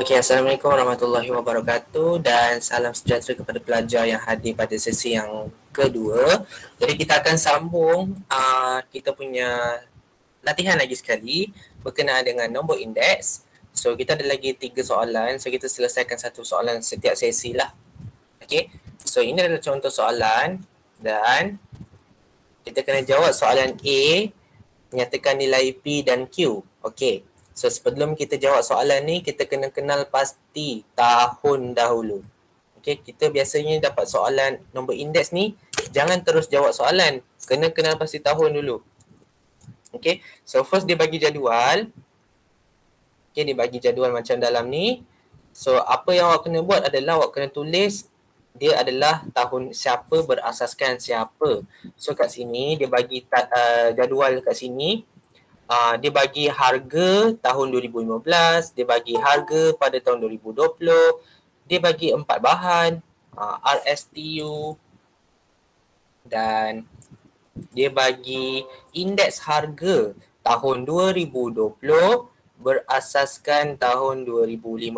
Okey, Assalamualaikum warahmatullahi wabarakatuh dan salam sejahtera kepada pelajar yang hadir pada sesi yang kedua. Jadi kita akan sambung kita punya latihan lagi sekali berkenaan dengan nombor indeks. So kita ada lagi 3 soalan, so kita selesaikan satu soalan setiap sesi lah. Okey, so ini adalah contoh soalan dan kita kena jawab soalan A, nyatakan nilai P dan Q. Okey. So sebelum kita jawab soalan ni, kita kena kenal pasti tahun dahulu. Okay, kita biasanya dapat soalan nombor indeks ni, jangan terus jawab soalan. Kena kenal pasti tahun dulu. Okay, so first dia bagi jadual. Okay, dia bagi jadual macam dalam ni. So apa yang awak kena buat adalah awak kena tulis dia adalah tahun siapa berasaskan siapa. So kat sini dia bagi jadual kat sini. Dia bagi harga tahun 2015, dia bagi harga pada tahun 2020, dia bagi 4 bahan, RSTU, dan dia bagi indeks harga tahun 2020 berasaskan tahun 2015.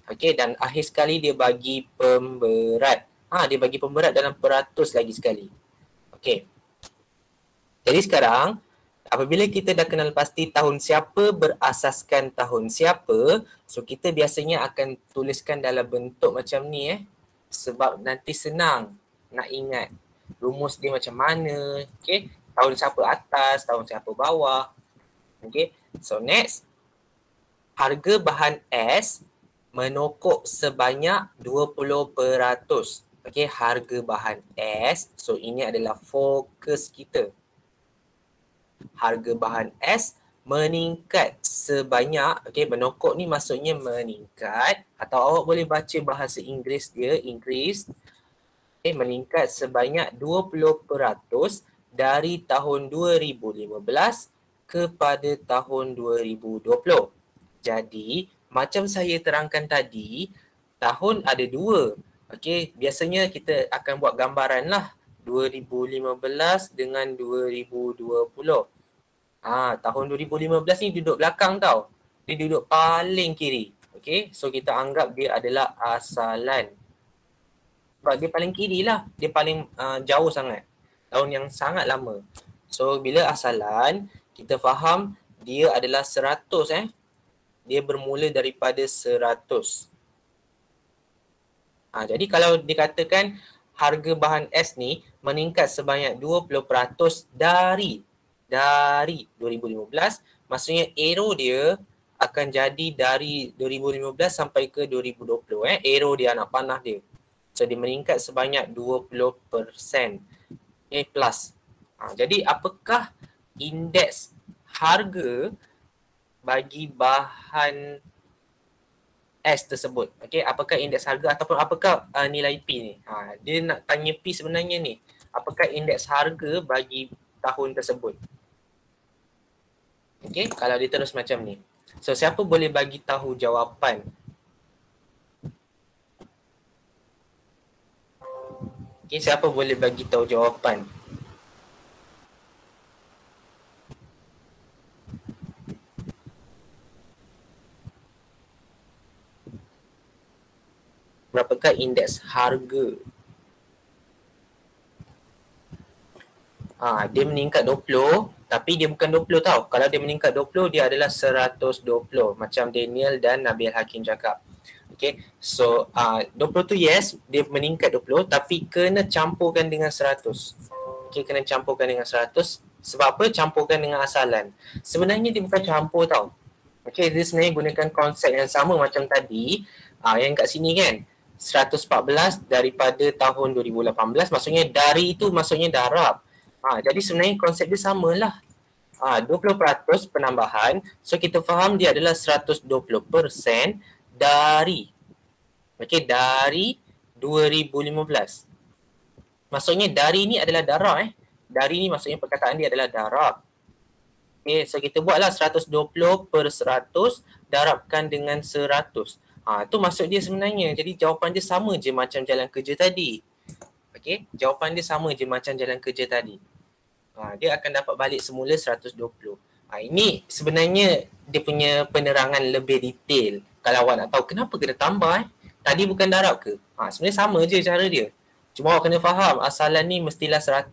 Okey, dan akhir sekali dia bagi pemberat. Dia bagi pemberat dalam peratus lagi sekali. Okey. Jadi sekarang apabila kita dah kenal pasti tahun siapa berasaskan tahun siapa, so kita biasanya akan tuliskan dalam bentuk macam ni sebab nanti senang nak ingat rumus dia macam mana, okey? Tahun siapa atas, tahun siapa bawah. Okey. So next, harga bahan S menokok sebanyak 20%. Okey, harga bahan S. So ini adalah fokus kita. Harga bahan S meningkat sebanyak, okey, menokok ni maksudnya meningkat, atau awak boleh baca bahasa Inggeris dia, increase, okey, meningkat sebanyak 20% dari tahun 2015 kepada tahun 2020. Jadi, macam saya terangkan tadi, tahun ada dua. Okey, biasanya kita akan buat gambaran lah 2015 dengan 2020. Tahun 2015 ni duduk belakang tau. Dia duduk paling kiri. Okey, so kita anggap dia adalah asalan. Sebab dia paling kiri lah. Dia paling jauh sangat. Tahun yang sangat lama. So bila asalan, kita faham dia adalah 100 Dia bermula daripada 100. Jadi kalau dikatakan harga bahan S ni meningkat sebanyak 20% dari 2015, maksudnya arrow dia akan jadi dari 2015 sampai ke 2020. Arrow dia, anak panah dia. So dia meningkat sebanyak 20%. Plus. Jadi apakah indeks harga bagi bahan S tersebut? Okey, apakah indeks harga ataupun apakah nilai P ni? Dia nak tanya P sebenarnya ni. Apakah indeks harga bagi tahun tersebut? Okey, kalau dia terus macam ni. So siapa boleh bagi tahu jawapan? Okey, siapa boleh bagi tahu jawapan? Berapakah indeks harga? Dia meningkat 20, tapi dia bukan 20 tau. Kalau dia meningkat 20, dia adalah 120. Macam Daniel dan Nabil Hakim cakap. Okay, so 20 tu yes, dia meningkat 20, tapi kena campurkan dengan 100. Okay, kena campurkan dengan 100. Sebab apa? Campurkan dengan asalan. Sebenarnya dia bukan campur tau. Okay, dia sebenarnya gunakan konsep yang sama macam tadi. Yang kat sini kan, 114 daripada tahun 2018, maksudnya dari itu maksudnya darab. Jadi sebenarnya konsep dia samalah. 20% penambahan. So kita faham dia adalah 120% dari dari 2015. Maksudnya dari ni adalah darab Dari ni maksudnya perkataan dia adalah darab. Okay, so kita buatlah 120 per 100 darabkan dengan 100. Tu maksud dia sebenarnya. Jadi jawapan dia sama je macam jalan kerja tadi. Okay, jawapan dia sama je macam jalan kerja tadi. Dia akan dapat balik semula 120. Ini sebenarnya dia punya penerangan lebih detail. Kalau awak nak tahu kenapa kena tambah tadi bukan darab ke? Sebenarnya sama je cara dia. Cuma awak kena faham asalan ni mestilah 100.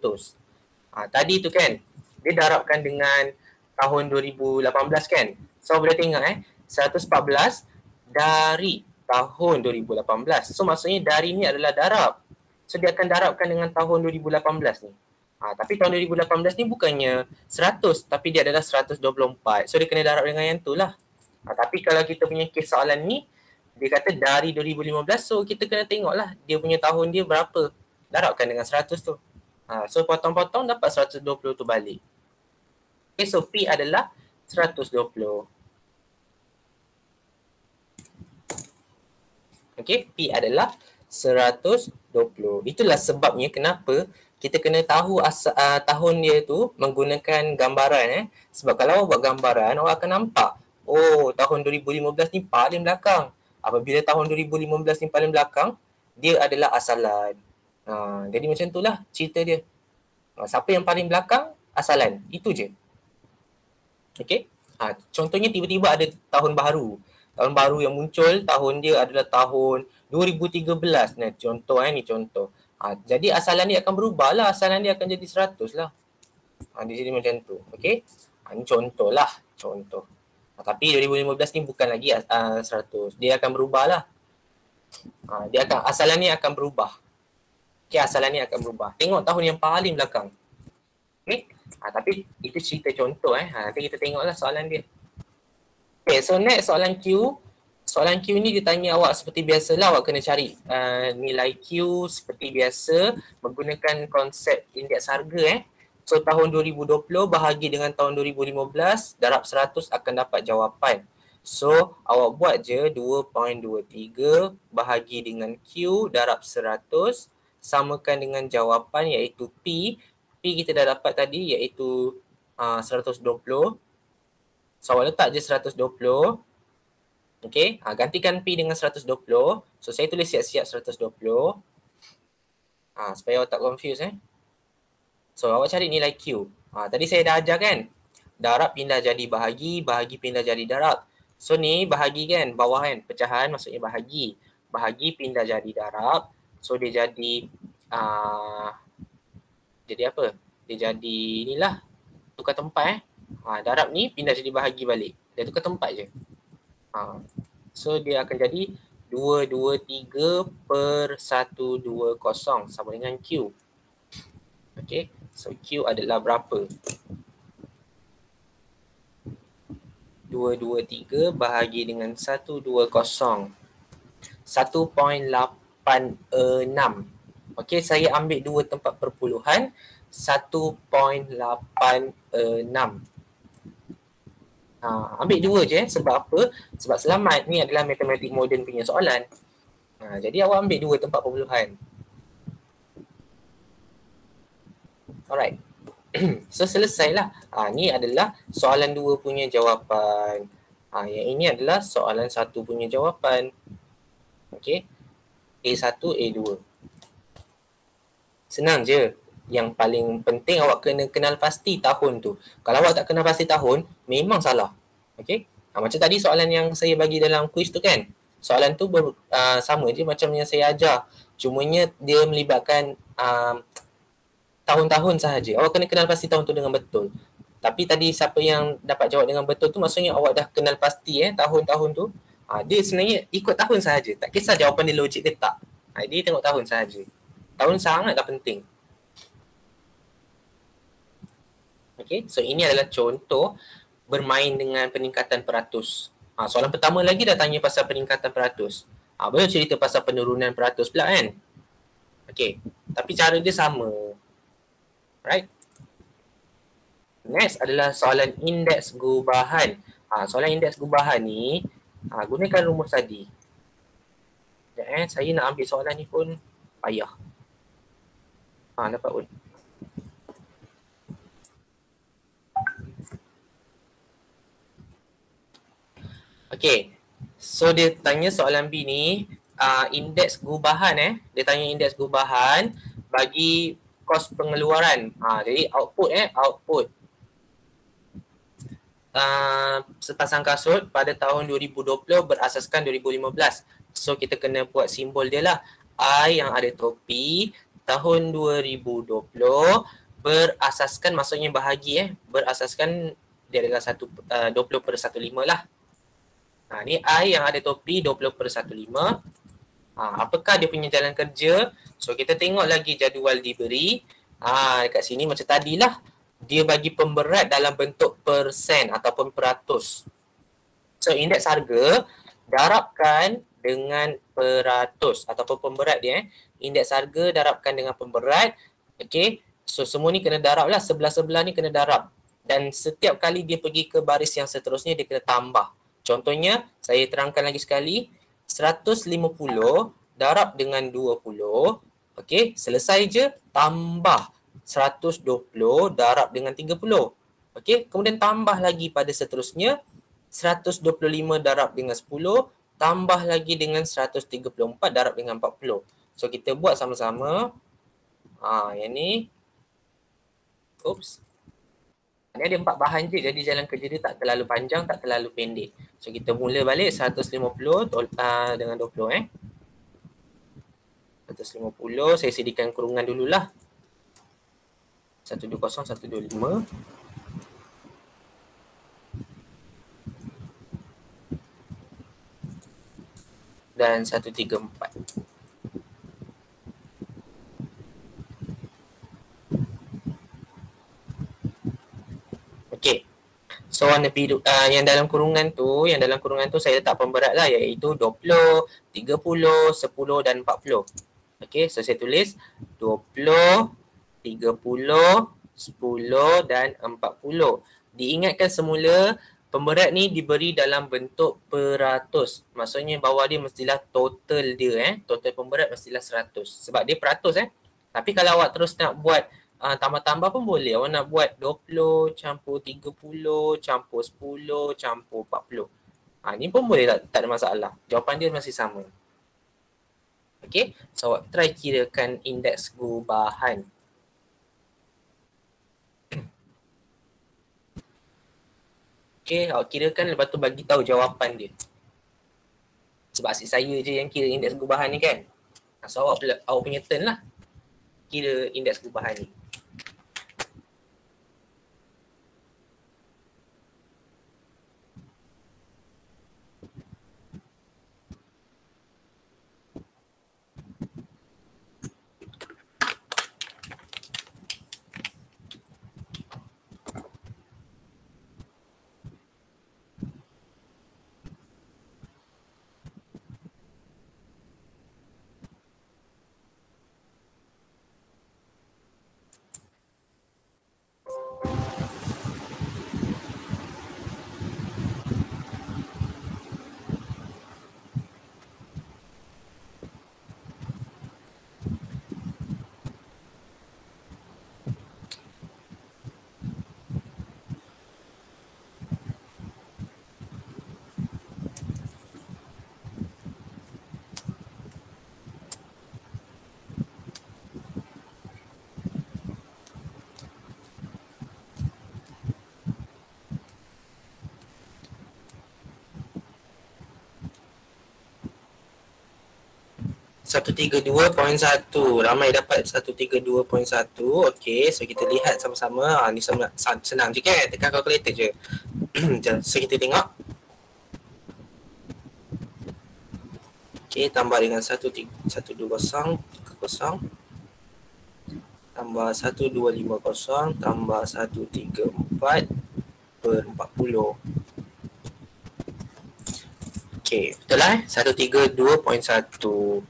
Tadi tu kan, dia darabkan dengan tahun 2018 kan? So boleh tengok 114 dari tahun 2018. So maksudnya dari ni adalah darab. So dia akan darabkan dengan tahun 2018 ni. Tapi tahun 2018 ni bukannya 100 tapi dia adalah 124. So dia kena darab dengan yang tu lah. Tapi kalau kita punya kes soalan ni, dia kata dari 2015, so kita kena tengok lah dia punya tahun dia berapa. Darabkan dengan 100 tu. So potong-potong dapat 120 tu balik. Okay, so P adalah 120. Okay, P adalah 120. Itulah sebabnya kenapa kita kena tahu tahun dia tu menggunakan gambaran. Sebab kalau awak buat gambaran, awak akan nampak tahun 2015 ni paling belakang. Apabila tahun 2015 ni paling belakang, dia adalah asalan. Jadi macam itulah cerita dia. Siapa yang paling belakang, asalan. Itu je. Okay. Contohnya tiba-tiba ada tahun baru. Tahun baru yang muncul, tahun dia adalah tahun 2013. Nah, contoh ni contoh. Jadi asalan dia akan berubah lah. Asalan dia akan jadi 100 lah. Dia jadi macam tu. Okay. Ni contoh lah. Contoh. Tapi 2015 ni bukan lagi 100. Dia akan berubah lah. Asalan ni akan berubah. Okay, asalan ni akan berubah. Tengok tahun yang paling belakang. Okay. Tapi itu cerita contoh. Nanti kita tengoklah soalan dia. Okay, so next soalan Q. Soalan Q ni dia tanya awak seperti biasalah, awak kena cari nilai Q seperti biasa menggunakan konsep indeks harga. So tahun 2020 bahagi dengan tahun 2015, darab 100 akan dapat jawapan. So awak buat je 2.23 bahagi dengan Q darab 100 samakan dengan jawapan iaitu P. P kita dah dapat tadi iaitu 120. So awak letak je 120. Okay, gantikan P dengan 120. So saya tulis siap-siap 120. Supaya awak tak confuse So awak cari nilai Q. Tadi saya dah ajar kan. Darab pindah jadi bahagi, bahagi pindah jadi darab. So ni bahagi kan, bawah kan, pecahan maksudnya bahagi. Bahagi pindah jadi darab. So dia jadi jadi apa? Dia jadi inilah tukar tempat darab ni pindah jadi bahagi balik. Dia tukar tempat je. So dia akan jadi 223 per 120 sama dengan Q. Okay. So Q adalah berapa? 223 bahagi dengan 120. 1.86. Okay, saya ambil dua tempat perpuluhan. 1.86. Ambil dua je sebab apa? Sebab selamat ni adalah matematik moden punya soalan. Jadi awak ambil dua tempat perpuluhan. Alright. So selesailah. Ni adalah soalan 2 punya jawapan. Yang ini adalah soalan 1 punya jawapan. Okey. A1, A2. Senang je. Yang paling penting awak kena kenal pasti tahun tu. Kalau awak tak kenal pasti tahun, memang salah. Okey. Macam tadi soalan yang saya bagi dalam quiz tu kan. Soalan tu sama je macam yang saya ajar. Cumanya dia melibatkan tahun-tahun sahaja. Awak kena kenal pasti tahun tu dengan betul. Tapi tadi siapa yang dapat jawab dengan betul tu maksudnya awak dah kenal pasti tahun-tahun tu. Dia sebenarnya ikut tahun sahaja. Tak kisah jawapan dia logik ke tak. Dia tengok tahun sahaja. Tahun sangatlah penting. Okay, so ini adalah contoh bermain dengan peningkatan peratus. Soalan pertama lagi dah tanya pasal peningkatan peratus. Baru cerita pasal penurunan peratus pula kan. Okay, tapi cara dia sama. Right. Next adalah soalan indeks gubahan. Soalan indeks gubahan ni gunakan rumus tadi. Saya nak ambil soalan ni pun payah. Dapat pun. Okay. So dia tanya soalan B ni indeks gubahan Dia tanya indeks gubahan bagi kos pengeluaran. Jadi output output. sepasang kasut pada tahun 2020 berasaskan 2015. So kita kena buat simbol dia lah. I yang ada topi tahun 2020 berasaskan, maksudnya bahagi berasaskan dia adalah 20/15 lah. Ni I yang ada topi 20/15. Apakah dia punya jalan kerja? So kita tengok lagi jadual diberi. Dekat sini macam tadilah. Dia bagi pemberat dalam bentuk persen ataupun peratus. So indeks harga darabkan dengan peratus ataupun pemberat dia. Indeks harga darabkan dengan pemberat. Okay. So semua ni kena darab lah. Sebelah-sebelah ni kena darab. Dan setiap kali dia pergi ke baris yang seterusnya dia kena tambah. Contohnya saya terangkan lagi sekali. 150 darab dengan 20. Okey, selesai je, tambah 120 darab dengan 30. Okey, kemudian tambah lagi pada seterusnya 125 darab dengan 10, tambah lagi dengan 134 darab dengan 40. So kita buat sama-sama. Yang ni. Oops. Ni ada 4 bahan je, jadi jalan kerja dia tak terlalu panjang, tak terlalu pendek. So kita mula balik 150 dengan 20 150, saya sediakan kurungan dululah. 120, 125. Dan 134. Okey. So warna biru yang dalam kurungan tu, saya letak pemberat lah, iaitu 20, 30, 10 dan 40. Okey, so saya tulis 20, 30, 10 dan 40. Diingatkan semula pemberat ni diberi dalam bentuk peratus. Maksudnya bawah dia mestilah total dia total pemberat mestilah 100 sebab dia peratus Tapi kalau awak terus nak buat tambah-tambah pun boleh. Awak nak buat 20 campur 30 campur 10 campur 40. Ni pun boleh tak ada masalah. Jawapan dia masih sama. Okay, so awak try kirakan indeks gubahan. Okay, awak kirakan lepas tu bagi tahu jawapan dia. Sebab asyik saya je yang kira indeks gubahan ni kan. So awak punya turn lah kira indeks gubahan ni. .132.1. Ramai dapat 132.1. Okey, so kita lihat sama-sama. Ni senang je kan? Tekan kalkulator je. So kita tengok. Okey, tambah dengan 120 tambah 1250 tambah 134/40. Okey, betul lah 132.1.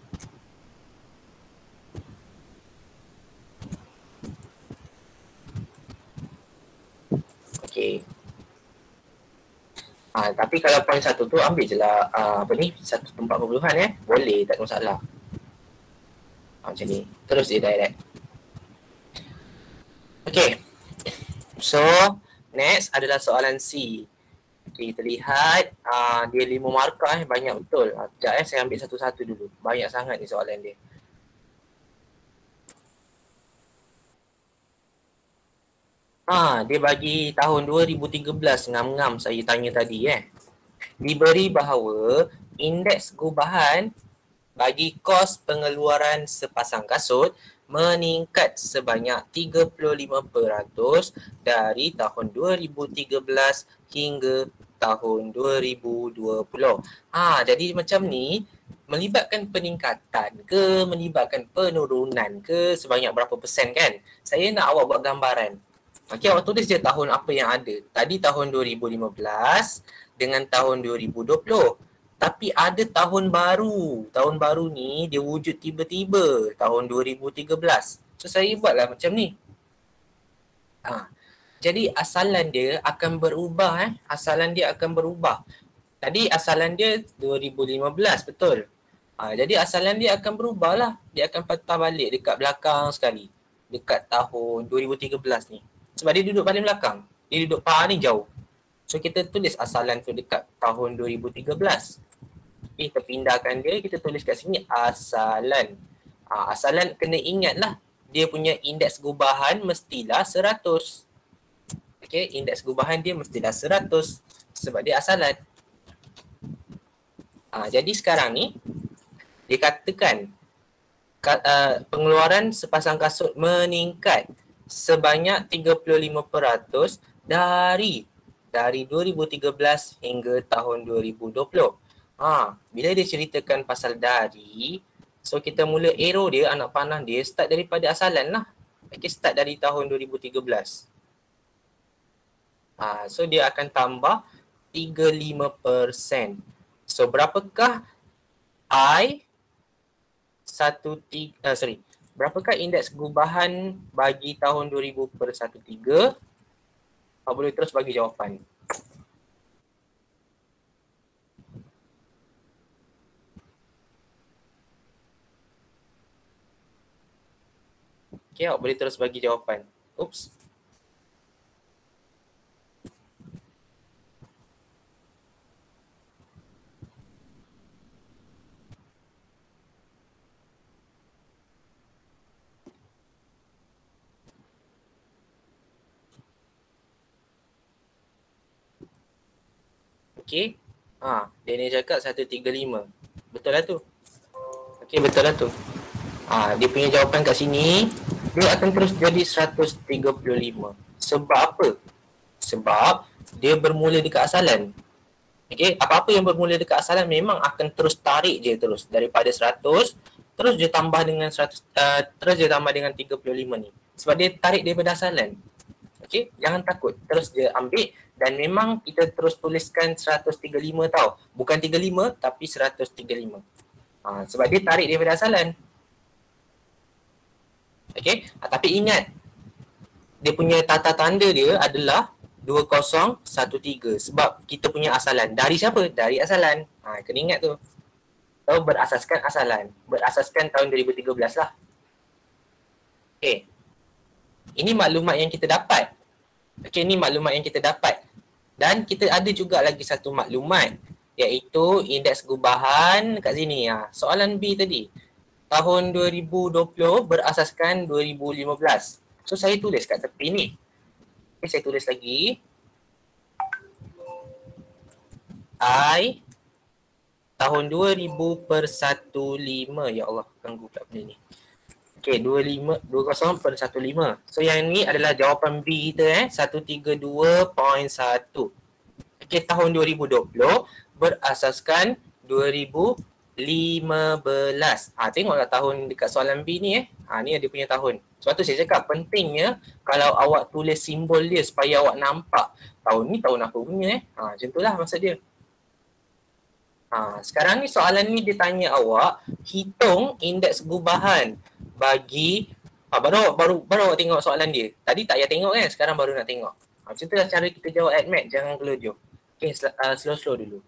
Okey. Tapi kalau poin 1 tu ambil je lah 1/4 boleh, tak ada masalah. Macam ni. Terus dia direct. Okey. So, next adalah soalan C. Okay, kita lihat dia 5 markah banyak betul. Sekejap saya ambil satu-satu dulu. Banyak sangat ni soalan dia. Dia bagi tahun 2013, ngam-ngam saya tanya tadi Diberi bahawa indeks gubahan bagi kos pengeluaran sepasang kasut meningkat sebanyak 35% dari tahun 2013 hingga tahun 2020. Jadi macam ni, melibatkan peningkatan ke melibatkan penurunan ke sebanyak berapa persen kan? Saya nak awak buat gambaran. Okey, awak tulis je tahun apa yang ada. Tadi tahun 2015 dengan tahun 2020. Tapi ada tahun baru. Tahun baru ni dia wujud tiba-tiba tahun 2013. So saya buatlah macam ni. Jadi asalan dia akan berubah Asalan dia akan berubah. Tadi asalan dia 2015, betul? Jadi asalan dia akan berubah lah. Dia akan patah balik dekat belakang sekali. Dekat tahun 2013 ni. Sebab dia duduk paling belakang. Dia duduk paling jauh. So kita tulis asalan tu dekat tahun 2013. Kita pindahkan dia, kita tulis kat sini asalan. Asalan kena ingat lah. Dia punya indeks gubahan mestilah 100. Okay, indeks gubahan dia mestilah 100. Sebab dia asalan. Jadi sekarang ni, dikatakan pengeluaran sepasang kasut meningkat sebanyak 35% dari 2013 hingga tahun 2020. Bila dia ceritakan pasal dari, so kita mula arrow dia, anak panah dia start daripada asalan lah. Okay, start dari tahun 2013. So dia akan tambah 35%. So berapakah berapakah indeks gubahan bagi tahun 2013? Boleh terus bagi jawapan. Okay, boleh terus bagi jawapan. Oops. Okay. Daniel cakap 135. Betul lah tu. Okay, betul lah tu. Dia punya jawapan kat sini, dia akan terus jadi 135. Sebab apa? Sebab dia bermula dekat asalan. Okay, apa-apa yang bermula dekat asalan memang akan terus tarik je terus. Daripada 100, terus dia tambah dengan 100, terus dia tambah dengan 35 ni. Sebab dia tarik daripada asalan. Okay, jangan takut. Terus dia ambil dan memang kita terus tuliskan 135 tau. Bukan 35 tapi 135. Sebab dia tarik daripada asalan. Okay, tapi ingat dia punya tata tanda dia adalah 2013 sebab kita punya asalan. Dari siapa? Dari asalan. Kena ingat tu. So berasaskan asalan. Berasaskan tahun 2013 lah. Okay. Ini maklumat yang kita dapat. Okay, ini maklumat yang kita dapat. Dan kita ada juga lagi satu maklumat, iaitu indeks gubahan kat sini. Soalan B tadi. Tahun 2020 berasaskan 2015. So saya tulis kat tepi ni. Okay, saya tulis lagi. I tahun 2000/15. Ya Allah, ganggu pula benda ni. Okay, 20 per 15. So yang ni adalah jawapan B kita 132.1. Okay, tahun 2020 berasaskan 2015. Tengoklah tahun dekat soalan B ni ni dia punya tahun. Sebab tu saya cakap pentingnya kalau awak tulis simbol dia supaya awak nampak tahun ni tahun apa punya macam itulah maksud dia. Sekarang ni soalan ni dia tanya awak hitung indeks gubahan bagi baru awak tengok soalan dia. Tadi tak payah tengok kan, sekarang baru nak tengok. Macam itulah cara kita jawab ADMAT, jangan gelojoh. Okay, slow dulu.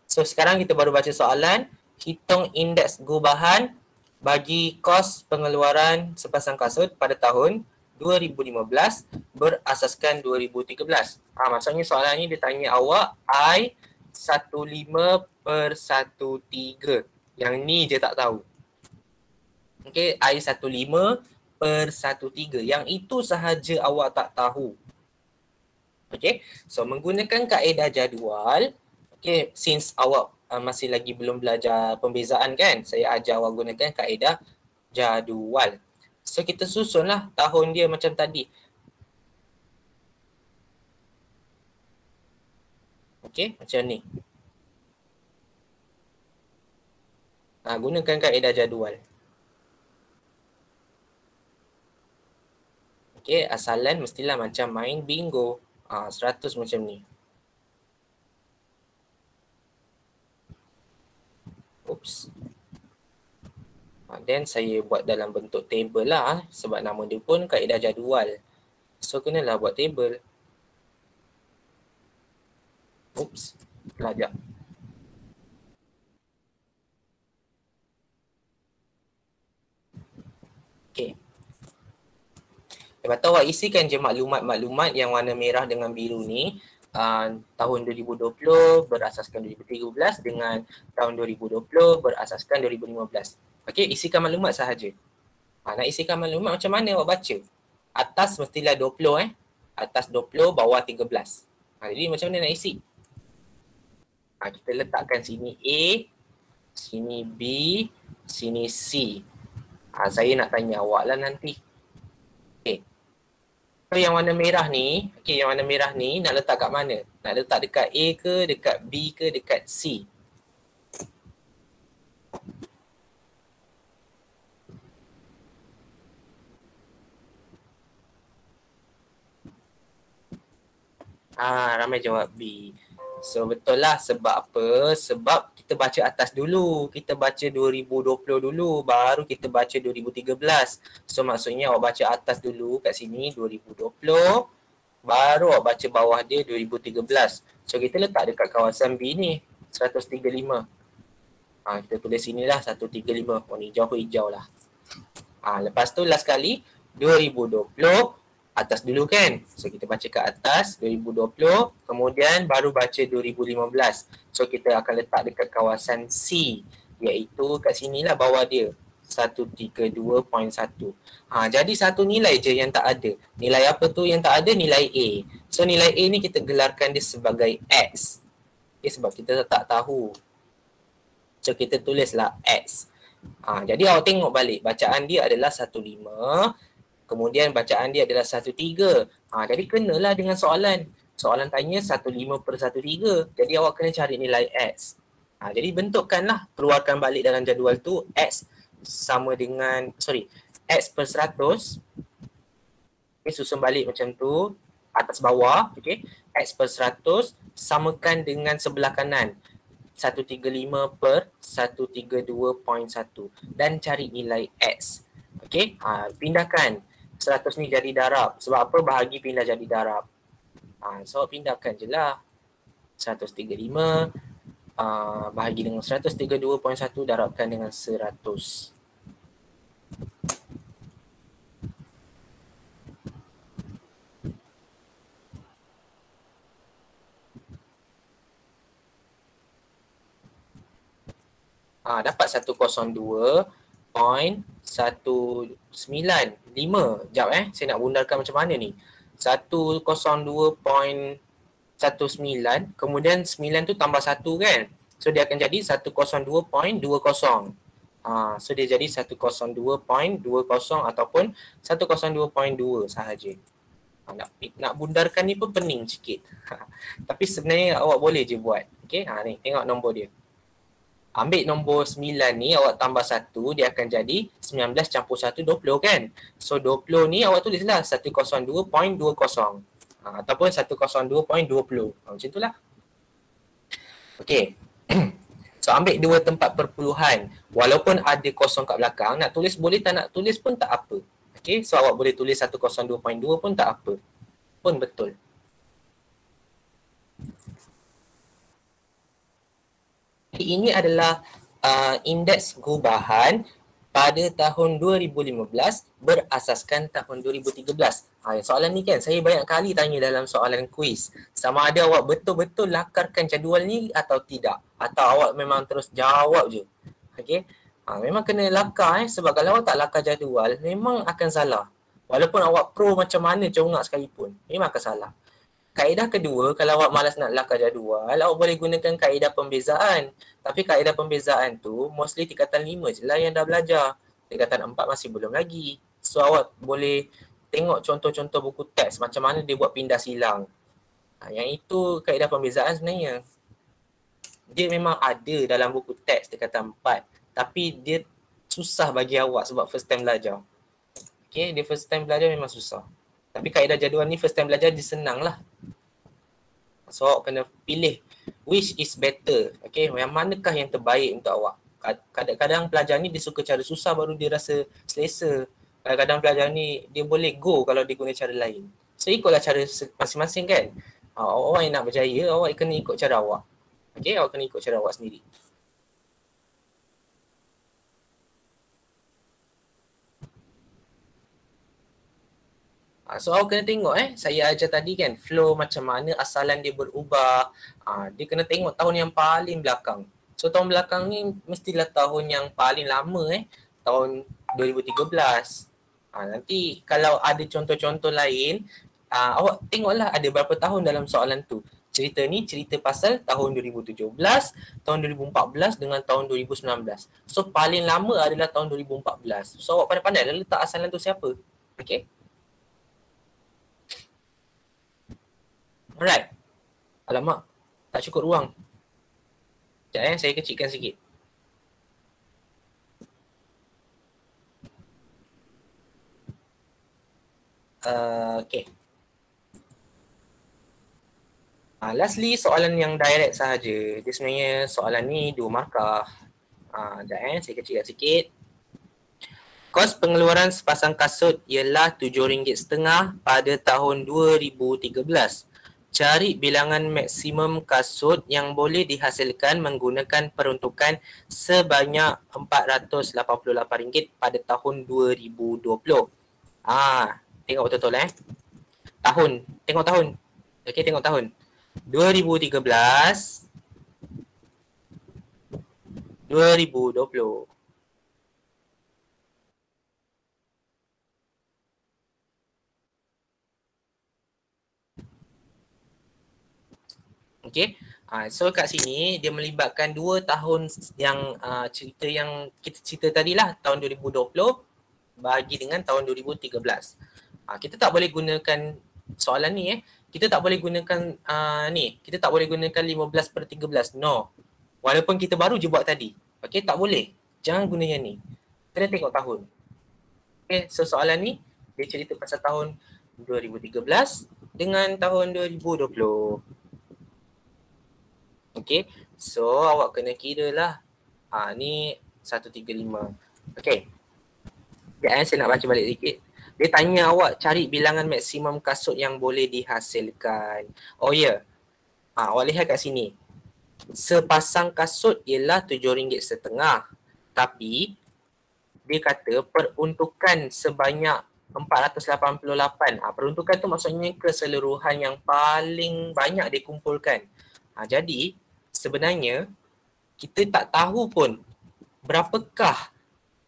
So sekarang kita baru baca soalan, hitung indeks gubahan bagi kos pengeluaran sepasang kasut pada tahun 2015 berasaskan 2013. Maksudnya soalan ni dia tanya awak I 15/13. Yang ni je tak tahu. Okay, I 15 per 1/3. Yang itu sahaja awak tak tahu. Okay, so menggunakan kaedah jadual, okay, since awak masih lagi belum belajar pembezaan kan, saya ajar awak gunakan kaedah jadual. So kita susunlah tahun dia macam tadi. Okay, macam ni. Gunakan kaedah jadual. Okay, asalan mestilah macam main bingo. 100 macam ni. Oops. Then saya buat dalam bentuk table lah. Sebab nama dia pun kaedah jadual. So, kenalah buat table. Oops. Sekejap. Okay. Lepas tu awak isikan je maklumat-maklumat yang warna merah dengan biru ni. Tahun 2020 berasaskan 2013 dengan tahun 2020 berasaskan 2015. Okey, isikan maklumat sahaja. Nak isikan maklumat macam mana awak baca? Atas mestilah 20 Atas 20, bawah 13. Jadi macam mana nak isi? Kita letakkan sini A, sini B, sini C. Saya nak tanya awak lah nanti. Okay. So yang warna merah ni, yang warna merah ni nak letak kat mana? Nak letak dekat A ke, dekat B ke, dekat C? Ramai jawab B. So betul lah, sebab apa? Sebab kita baca atas dulu. Kita baca 2020 dulu, baru kita baca 2013. So maksudnya awak baca atas dulu kat sini 2020, baru awak baca bawah dia 2013. So kita letak dekat kawasan B ni 135. Kita tulis sini lah 135. Ni hijau lah. Lepas tu last kali 2020 atas dulu kan. So kita baca kat atas 2020, kemudian baru baca 2015. So kita akan letak dekat kawasan C, iaitu kat sinilah bawah dia 132.1. Jadi satu nilai je yang tak ada. Nilai apa tu yang tak ada? Nilai A. So nilai A ni kita gelarkan dia sebagai X. Okay, sebab kita tak tahu. So kita tulislah X. Jadi awak tengok balik, bacaan dia adalah 15. Kemudian bacaan dia adalah 13. Jadi kenalah dengan soalan. Soalan tanya 15 per 13. Jadi awak kena cari nilai X. Jadi bentukkanlah, keluarkan balik dalam jadual tu X sama dengan, X per 100. Okay, susun balik macam tu, atas bawah. Okay. X per 100 samakan dengan sebelah kanan 135 per 132.1 dan cari nilai X. Okay. Pindahkan 100 ni jadi darab. Sebab apa? Bahagi pindah jadi darab. So pindahkan je lah. 135 bahagi dengan 132.1 darabkan dengan 100. Dapat 102.195. Sekejap saya nak bundarkan macam mana ni. 102.19, kemudian 9 tu tambah 1 kan. So dia akan jadi 102.20. So dia jadi 102.20 ataupun 102.2 sahaja. Nak bundarkan ni pun pening sikit. Tapi sebenarnya awak boleh je buat. Okay, ni tengok nombor dia. Ambil nombor 9 ni, awak tambah 1, dia akan jadi 19 campur 1, 20 kan. So 20 ni awak tulislah 102.20 ataupun 102.20. Macam itulah. Okay. So ambil dua tempat perpuluhan. Walaupun ada kosong kat belakang, nak tulis boleh, tak nak tulis pun tak apa. Okay. So awak boleh tulis 102.2 pun tak apa. Pun betul. Ini adalah indeks gubahan pada tahun 2015 berasaskan tahun 2013. Soalan ni kan saya banyak kali tanya dalam soalan kuis. Sama ada awak betul-betul lakarkan jadual ni atau tidak. Atau awak memang terus jawab je. Okay. Memang kena lakar sebab kalau awak tak lakar jadual, memang akan salah. Walaupun awak pro macam mana congak sekalipun, memang akan salah. Kaedah kedua, kalau awak malas nak lakar jadual, awak boleh gunakan kaedah pembezaan. Tapi kaedah pembezaan tu, mostly tingkatan 5 je lah yang dah belajar. Tingkatan 4 masih belum lagi. So, awak boleh tengok contoh-contoh buku teks, macam mana dia buat pindah silang. Yang itu kaedah pembezaan sebenarnya. Dia memang ada dalam buku teks tingkatan 4. Tapi dia susah bagi awak sebab first time belajar. Okay, dia first time belajar memang susah. Tapi kaedah jadual ni first time belajar dia senang lah. So awak kena pilih which is better. Okay, yang manakah yang terbaik untuk awak. Kadang-kadang pelajar ni dia suka cara susah baru dia rasa selesa. Kadang-kadang pelajar ni dia boleh go kalau dia guna cara lain. So ikutlah cara masing-masing kan. Awak yang nak berjaya, awak kena ikut cara awak. Okay, awak kena ikut cara awak sendiri. So awak kena tengok saya ajar tadi kan flow macam mana asalan dia berubah. Dia kena tengok tahun yang paling belakang. So tahun belakang ni mestilah tahun yang paling lama tahun 2013. Nanti kalau ada contoh-contoh lain, awak tengoklah ada berapa tahun dalam soalan tu. Cerita ni cerita pasal tahun 2017, tahun 2014 dengan tahun 2019. So paling lama adalah tahun 2014. So awak pandai-pandai lah letak asalan tu siapa. Okay. Alright. Alamak, tak cukup ruang. Sekejap saya kecilkan sikit. Okay. Lastly, soalan yang direct sahaja. Dia sebenarnya soalan ni 2 markah. Sekejap saya kecilkan sikit. Kos pengeluaran sepasang kasut ialah RM7.50 pada tahun 2013. Cari bilangan maksimum kasut yang boleh dihasilkan menggunakan peruntukan sebanyak RM488 pada tahun 2020. Tengok betul-betul Tahun, tengok tahun. Okey, tengok tahun. 2013 2020. Okay. So kat sini dia melibatkan 2 tahun yang cerita yang kita cerita tadilah, tahun 2020 bagi dengan tahun 2013. Kita tak boleh gunakan soalan ni kita tak boleh gunakan ni, kita tak boleh gunakan 15/13. No. Walaupun kita baru je buat tadi. Okay, tak boleh. Jangan guna yang ni. Kena tengok tahun. Okay, so soalan ni dia cerita pasal tahun 2013 dengan tahun 2020. Okay, so awak kena kira lah. Ni 135. Okay. Sekejap saya nak baca balik sikit. Dia tanya awak cari bilangan maksimum kasut yang boleh dihasilkan. Oh ya. Awak lihat kat sini. Sepasang kasut ialah RM7.50. Tapi dia kata peruntukan sebanyak 488. Peruntukan tu maksudnya keseluruhan yang paling banyak dikumpulkan. Jadi sebenarnya kita tak tahu pun berapakah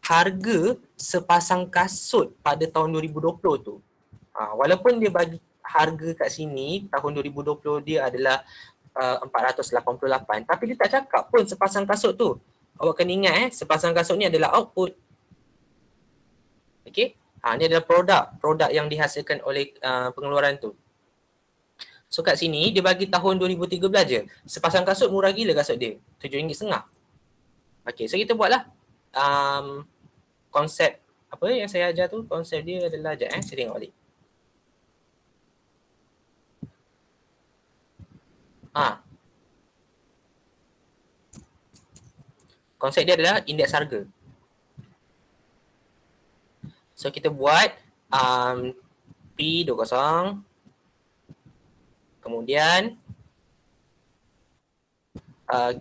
harga sepasang kasut pada tahun 2020 tu. Walaupun dia bagi harga kat sini tahun 2020 dia adalah 488, tapi dia tak cakap pun sepasang kasut tu. Awak kena ingat sepasang kasut ni adalah output. Okey? Ni adalah produk yang dihasilkan oleh pengeluaran tu. So kat sini dia bagi tahun 2013 je. Sepasang kasut murah gila kasut dia. RM7.50. Okey, so kita buatlah konsep apa yang saya ajar tu. Konsep dia adalah saya tengok balik. Konsep dia adalah indeks harga. So kita buat P20. Kemudian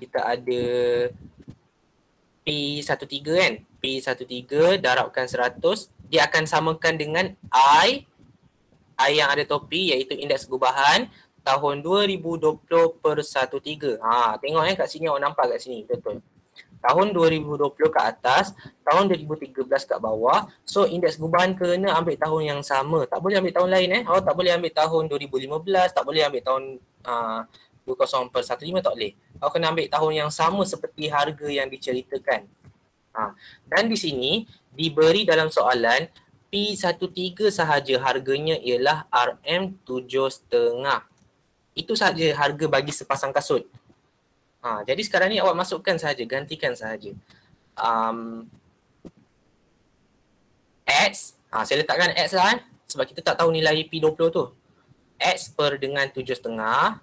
kita ada P13 kan. P13 darabkan 100. Dia akan samakan dengan I yang ada topi iaitu indeks gubahan tahun 2020/13. Tengok kat sini awak nampak kat sini betul. Tahun 2020 ke atas, tahun 2013 kat bawah. So indeks gubahan kena ambil tahun yang sama. Tak boleh ambil tahun lain Awak tak boleh ambil tahun 2015, tak boleh ambil tahun 20/15, tak boleh. Awak kena ambil tahun yang sama seperti harga yang diceritakan. Dan di sini diberi dalam soalan P13 sahaja harganya ialah RM7.5. Itu sahaja harga bagi sepasang kasut. Jadi sekarang ni awak masukkan sahaja, gantikan sahaja. X, saya letakkan X lah sebab kita tak tahu nilai P20 tu. X per dengan 7.5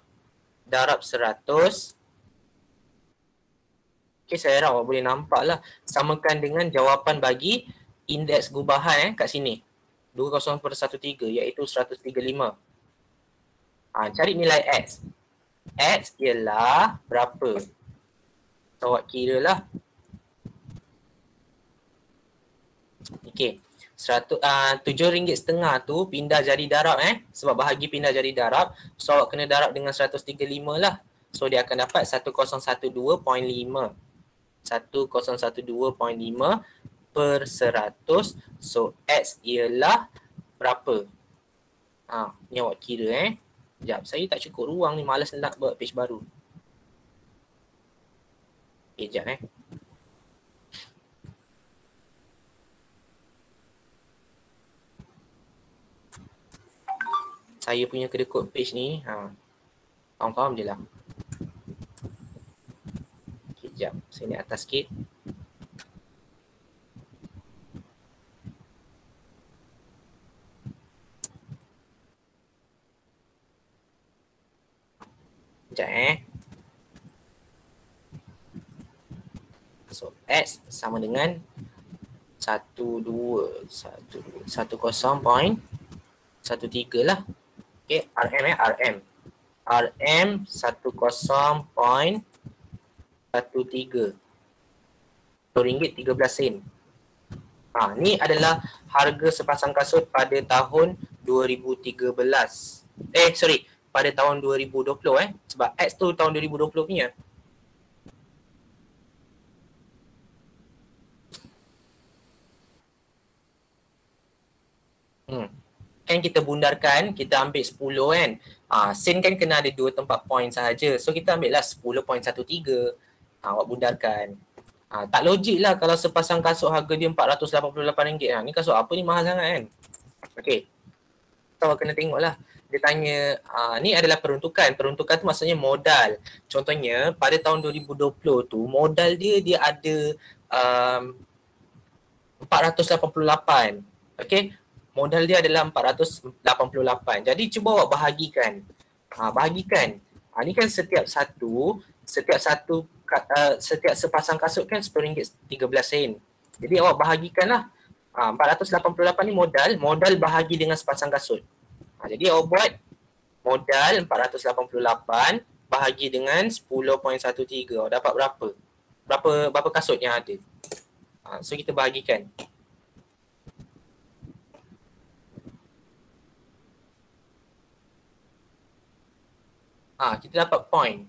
darab 100. Okay, saya harap awak boleh nampak lah. Samakan dengan jawapan bagi indeks gubahan kat sini. 20/13 iaitu 135. Cari nilai X. X ialah berapa? So, awak kira lah. Okay. RM7.5 tu pindah jadi darab sebab bahagi pindah jadi darab. So, awak kena darab dengan 135 lah. So, dia akan dapat 1012.5. 1012.5 per 100. So, X ialah berapa? Ni awak kira Sekejap, saya tak cukup ruang ni, malas nak buat page baru. Sekejap Saya punya kedekut page ni, faham-faham je lah. Sekejap, saya naik atas sikit. Sekejap So, X sama dengan 10.13 lah. Okay, RM RM. RM 10.13. RM13. Ni adalah harga sepasang kasut pada tahun 2013. Pada tahun 2020 sebab X tu tahun 2020 punya. Kan kita bundarkan, kita ambil 10 sen kan kena ada 2 tempat point sahaja. So kita ambil lah 10.13. Awak bundarkan. Tak logik lah kalau sepasang kasut harga dia RM488. Ni kasut apa ni mahal sangat kan? Okay. So awak kena tengok lah. Dia tanya, ni adalah peruntukan. Peruntukan tu maksudnya modal. Contohnya, pada tahun 2020 tu, modal dia ada 488. Okay? Modal dia adalah 488. Jadi cuba awak bahagikan. Bahagikan. Ni kan setiap sepasang kasut kan RM10.13. Jadi awak bahagikan lah. 488 ni modal bahagi dengan sepasang kasut. Jadi awak buat modal 488 bahagi dengan 10.13. Awak dapat berapa? Berapa kasut yang ada? So kita bahagikan. Kita dapat point.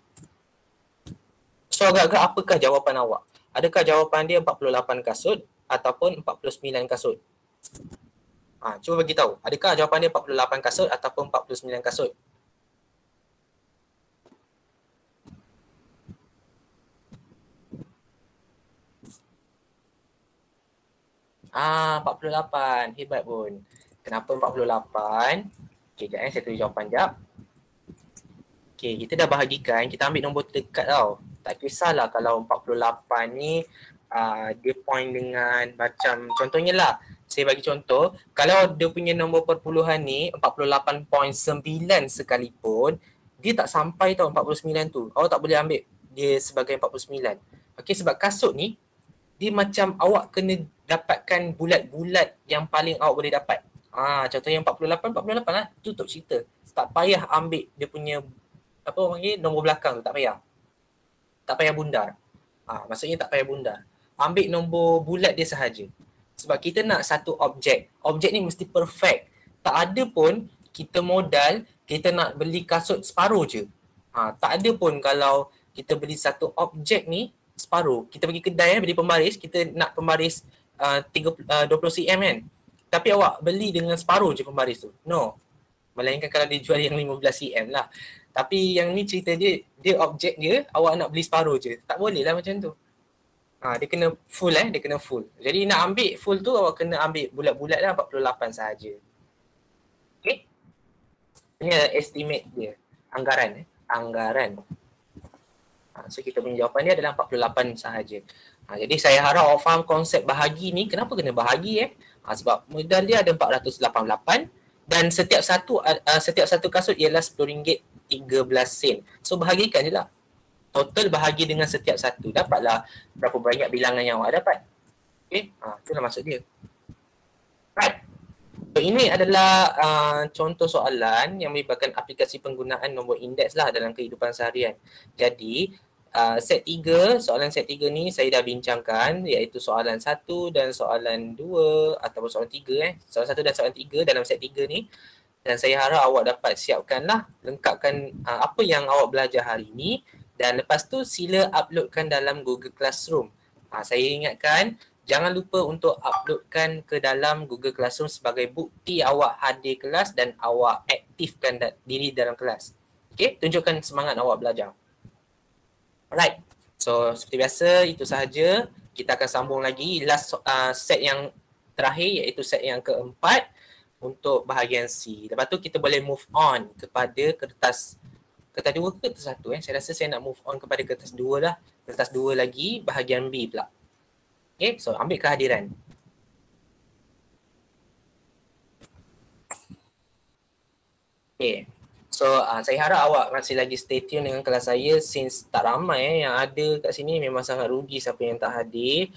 So agak-agak apakah jawapan awak? Adakah jawapan dia 48 kasut ataupun 49 kasut? Cuba bagi tahu. Adakah jawapan dia 48 kasut ataupun 49 kasut? Ah, 48. Hebat pun. Kenapa 48? Okey, sekejap saya tulis jawapan sekejap. Okey, kita dah bahagikan. Kita ambil nombor terdekat tau. Tak kisahlah kalau 48 ni dia point dengan macam contohnya lah. Saya bagi contoh, kalau dia punya nombor perpuluhan ni 48.9 sekalipun, dia tak sampai tau 49 tu. Awak tak boleh ambil dia sebagai 49. Okey, sebab kasut ni dia macam awak kena dapatkan bulat-bulat yang paling awak boleh dapat. Contohnya 48 lah, tutup cerita. Tak payah ambil dia punya apa orang panggil nombor belakang tu, tak payah. Tak payah bundar. Maksudnya tak payah bundar. Ambil nombor bulat dia sahaja. Sebab kita nak satu objek. Objek ni mesti perfect. Tak ada pun kita modal, kita nak beli kasut separuh je. Tak ada pun kalau kita beli satu objek ni, separuh. Kita pergi kedai beli pembaris, kita nak pembaris 20 cm kan. Tapi awak beli dengan separuh je pembaris tu. No. Melainkan kalau dia jual yang 15 cm lah. Tapi yang ni cerita dia objek dia, awak nak beli separuh je. Tak boleh lah macam tu. Dia kena full dia kena full. Jadi nak ambil full tu awak kena ambil bulat-bulat lah 48 sahaja. Okay. Ini adalah estimate dia. Anggaran. So kita punya jawapan dia adalah 48 sahaja. Jadi saya harap awak faham konsep bahagi ni. Kenapa kena bahagi sebab modal dia ada 488 dan setiap satu kasut ialah RM10.13. So bahagikan je lah. Total bahagi dengan setiap satu. Dapatlah berapa banyak bilangan yang awak dapat. Okay, itulah maksud dia. Right. So, ini adalah contoh soalan yang melibatkan aplikasi penggunaan nombor indeks lah dalam kehidupan seharian. Jadi, soalan set 3 ni saya dah bincangkan, iaitu soalan 1 dan soalan 2 ataupun soalan 3 Soalan 1 dan soalan 3 dalam set 3 ni. Dan saya harap awak dapat siapkanlah, lengkapkan apa yang awak belajar hari ni. Dan lepas tu sila uploadkan dalam Google Classroom. Saya ingatkan, jangan lupa untuk uploadkan ke dalam Google Classroom sebagai bukti awak hadir kelas dan awak aktifkan diri dalam kelas. Okay, tunjukkan semangat awak belajar. Alright, so seperti biasa itu sahaja. Kita akan sambung lagi last set yang terakhir, iaitu set yang keempat untuk bahagian C. Lepas tu kita boleh move on kepada kertas 2 ke kertas 1 Saya rasa saya nak move on kepada kertas 2 lah. Kertas 2 lagi, bahagian B pula. Okay, so ambil kehadiran. Okay, so saya harap awak masih lagi stay tune dengan kelas saya since tak ramai yang ada kat sini. Memang sangat rugi siapa yang tak hadir.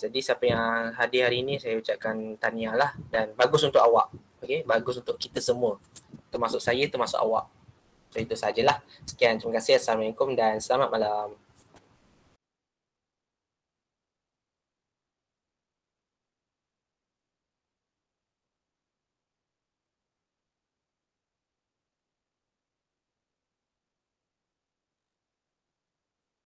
Jadi siapa yang hadir hari ini saya ucapkan tahniah lah dan bagus untuk awak. Okay, bagus untuk kita semua. Termasuk saya, termasuk awak. So itu sajalah. Sekian, terima kasih. Assalamualaikum dan selamat malam.